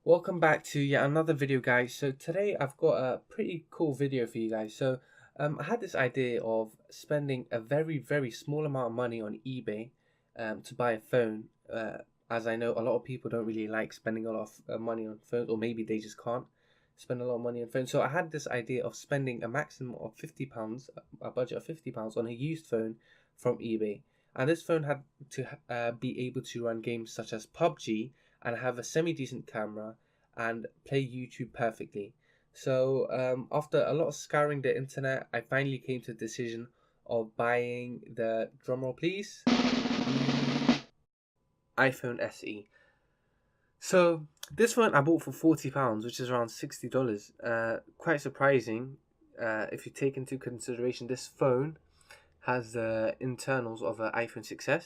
Welcome back to yet another video, guys. So today I've got a pretty cool video for you guys. I had this idea of spending a very small amount of money on eBay to buy a phone, as I know a lot of people don't really like spending a lot of money on phones, or maybe they just can't spend a lot of money on phones. So I had this idea of spending a maximum of £50, a budget of £50 on a used phone from eBay. And this phone had to be able to run games such as pubg and have a semi-decent camera and play YouTube perfectly. After a lot of scouring the internet, I finally came to the decision of buying the, drumroll please, iPhone SE. So this phone I bought for £40, which is around $60. Quite surprising if you take into consideration this phone has the internals of an iPhone 6s.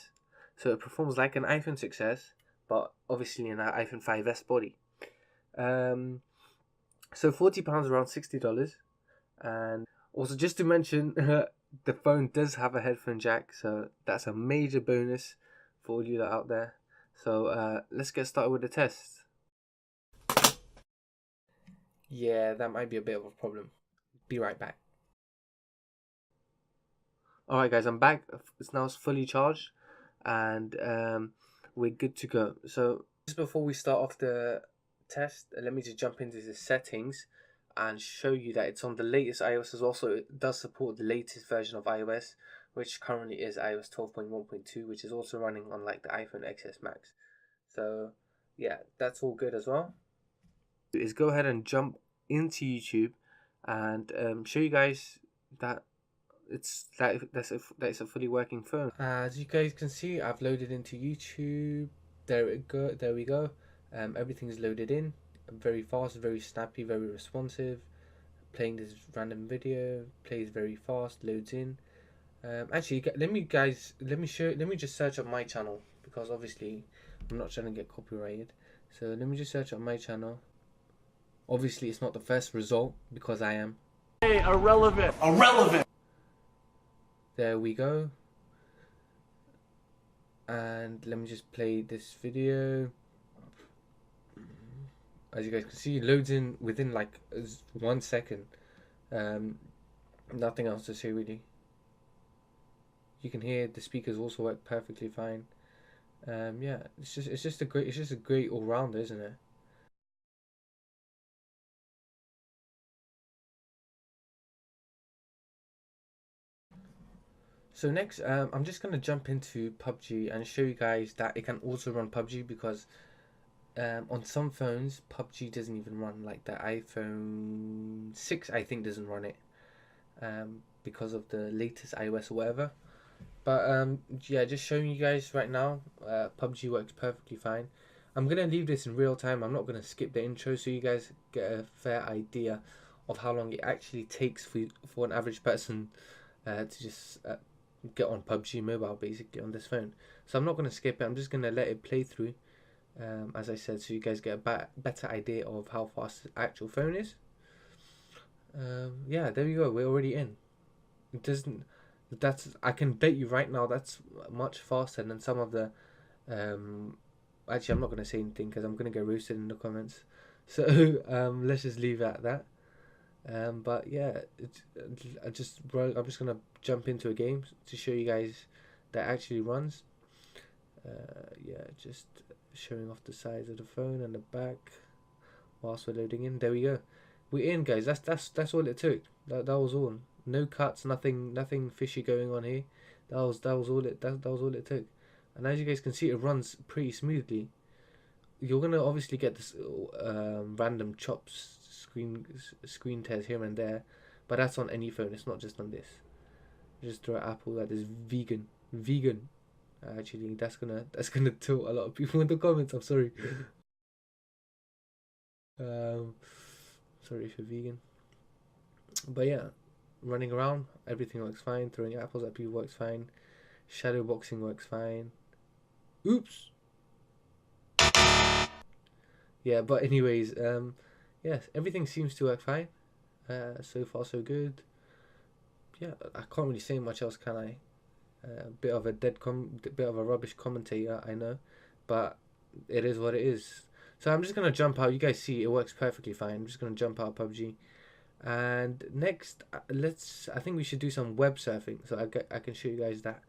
So it performs like an iPhone 6s, but obviously in an iPhone 5s body. So £40 around $60. And also just to mention, the phone does have a headphone jack, so that's a major bonus for all you that are out there. So let's get started with the test. Yeah, that might be a bit of a problem. Be right back. Alright guys, I'm back. It's now fully charged and we're good to go. So just before we start off the test, let me just jump into the settings and show you that it's on the latest iOS as well. So it does support the latest version of iOS, which currently is iOS 12.1.2, which is also running on like the iPhone XS Max. So yeah, that's all good as well. Is go ahead and jump into YouTube and show you guys that it's that's a fully working phone. As you guys can see, I've loaded into YouTube. There we go. Everything's loaded in. Very fast, very snappy, very responsive. Playing this random video, plays very fast, loads in. Actually, let me just search up my channel, because obviously I'm not trying to get copyrighted. So let me just search up my channel. Obviously, it's not the first result because I am. Hey, irrelevant. There we go. And let me just play this video. As you guys can see, it loads in within like 1 second. Nothing else to say really. You can hear the speakers also work perfectly fine. Yeah, it's just a great all rounder, isn't it? So next, I'm just gonna jump into pubg and show you guys that it can also run pubg, because on some phones pubg doesn't even run. Like the iPhone 6 I think doesn't run it, because of the latest iOS or whatever. But yeah, just showing you guys right now, pubg works perfectly fine. I'm gonna leave this in real time. I'm not gonna skip the intro, so you guys get a fair idea of how long it actually takes for an average person to just get on pubg mobile, basically, on this phone. So I'm not going to skip it. I'm just going to let it play through, as I said, so you guys get a better idea of how fast the actual phone is. Yeah, there we go. We're already in. It doesn't. I can bet you right now that's much faster than some of the. Actually, I'm not going to say anything because I'm going to get roasted in the comments. So let's just leave it at that. But yeah, I'm just gonna jump into a game to show you guys that actually runs. Yeah, just showing off the size of the phone and the back whilst we're loading in. There we go. We're in, guys. That's all it took. That was all. No cuts, nothing fishy going on here. That was all it was all it took. And as you guys can see, it runs pretty smoothly. You're gonna obviously get this random chops, screen tears here and there, but that's on any phone. It's not just on this. Just throw Apple that is vegan. Actually, that's gonna tilt a lot of people in the comments. I'm sorry. Sorry if you're vegan. But yeah, running around, everything works fine. Throwing apples at people works fine. Shadow boxing works fine. Oops. Yeah, but anyways, yes, everything seems to work fine. So far so good. Yeah, I can't really say much else, can I? Bit of a rubbish commentator, I know, but it is what it is. So I'm just gonna jump out. You guys see it works perfectly fine. I'm just gonna jump out PUBG. And next, I think we should do some web surfing. So I can show you guys that.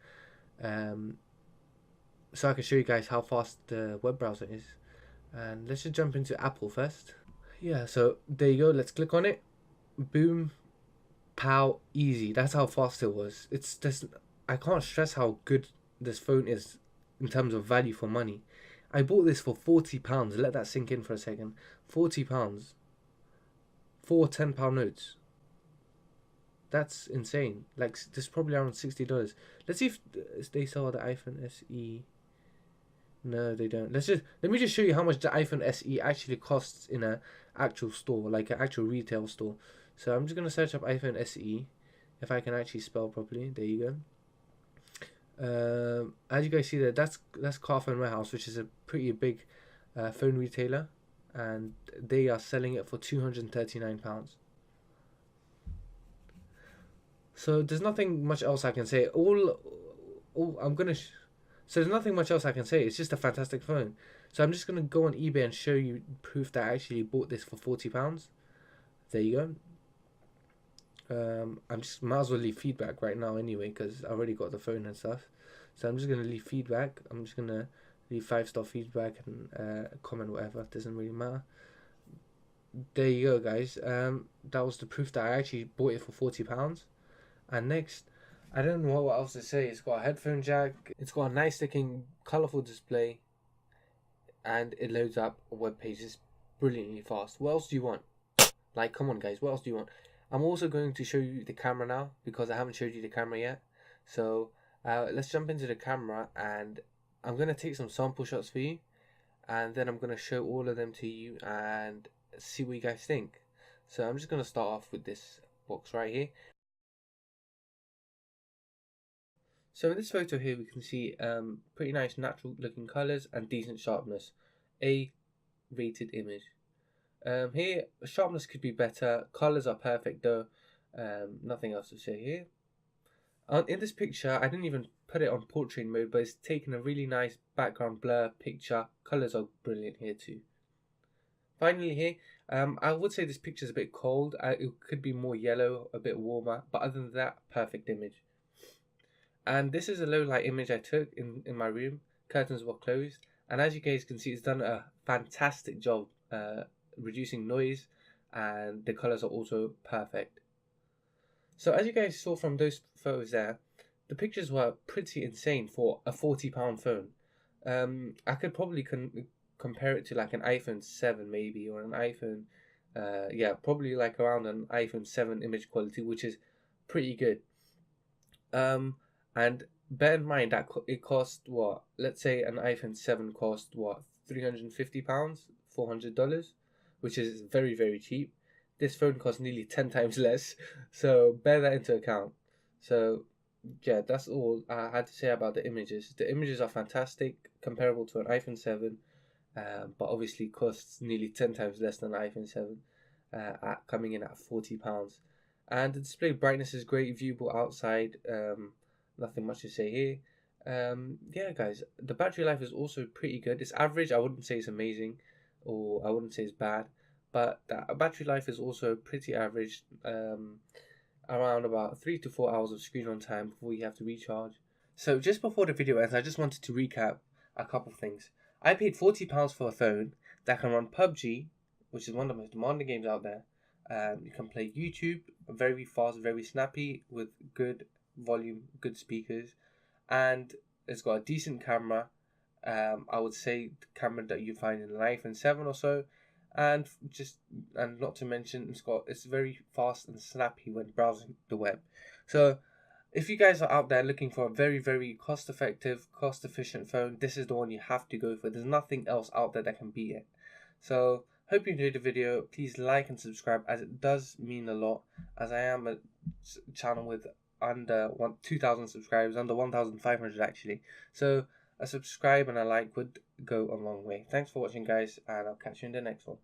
So I can show you guys how fast the web browser is. And let's just jump into Apple first. Yeah, so there you go. Let's click on it. Boom, pow, easy. That's how fast it was. It's just, I can't stress how good this phone is in terms of value for money. I bought this for £40. Let that sink in for a second. £40 for £10 notes. That's insane. Like, this is probably around $60. Let's see if they sell the iPhone SE. No, they don't. Let me just show you how much the iPhone SE actually costs in a actual store, like an actual retail store. So I'm just gonna search up iPhone SE, if I can actually spell properly. There you go. As you guys see there, that's Car Phone Warehouse, which is a pretty big phone retailer, and they are selling it for £239. So there's nothing much else I can say. So there's nothing much else I can say. It's just a fantastic phone. So I'm just gonna go on eBay and show you proof that I actually bought this for £40. There you go. I'm just might as well leave feedback right now anyway, because I already got the phone and stuff. So I'm just gonna leave feedback. I'm just gonna leave 5-star feedback and comment whatever. Doesn't really matter. There you go, guys. That was the proof that I actually bought it for £40. And next, I don't know what else to say. It's got a headphone jack. It's got a nice looking, colourful display, and it loads up web pages brilliantly fast. What else do you want? Like, come on, guys. What else do you want? I'm also going to show you the camera now, because I haven't showed you the camera yet. So let's jump into the camera, and I'm going to take some sample shots for you, and then I'm going to show all of them to you and see what you guys think. So I'm just going to start off with this box right here. So in this photo here, we can see pretty nice natural looking colours and decent sharpness. A rated image. Here, sharpness could be better. Colours are perfect though. Nothing else to say here. In this picture, I didn't even put it on portrait mode, but it's taken a really nice background blur picture. Colours are brilliant here too. Finally here, I would say this picture is a bit cold. It could be more yellow, a bit warmer, but other than that, perfect image. And this is a low light image I took in my room. Curtains were closed, and as you guys can see, it's done a fantastic job reducing noise, and the colors are also perfect. So as you guys saw from those photos there, the pictures were pretty insane for a £40 phone. I could probably compare it to like an iPhone 7 maybe, or an iPhone, yeah, probably like around an iPhone 7 image quality, which is pretty good. And bear in mind that it cost what? Let's say an iPhone 7 cost what? £350, $400, which is very, very cheap. This phone costs nearly 10 times less, so bear that into account. So yeah, that's all I had to say about the images. The images are fantastic, comparable to an iPhone 7, but obviously costs nearly 10 times less than an iPhone 7, coming in at £40. And the display brightness is great, viewable outside. Nothing much to say here. Yeah, guys, the battery life is also pretty good. It's average. I wouldn't say it's amazing, or I wouldn't say it's bad, but the battery life is also pretty average. Around about 3 to 4 hours of screen on time before you have to recharge. So just before the video ends, I just wanted to recap a couple of things. I paid £40 for a phone that can run PUBG, which is one of the most demanding games out there. You can play YouTube very fast, very snappy, with good volume, good speakers, and it's got a decent camera. I would say the camera that you find in an iPhone 7 or so, and not to mention it's very fast and snappy when browsing the web. So if you guys are out there looking for a very, very cost effective, cost efficient phone, this is the one you have to go for. There's nothing else out there that can beat it. So hope you enjoyed the video. Please like and subscribe, as it does mean a lot, as I am a channel with under 2,000 subscribers, under 1,500 actually. So a subscribe and a like would go a long way. Thanks for watching, guys, and I'll catch you in the next one.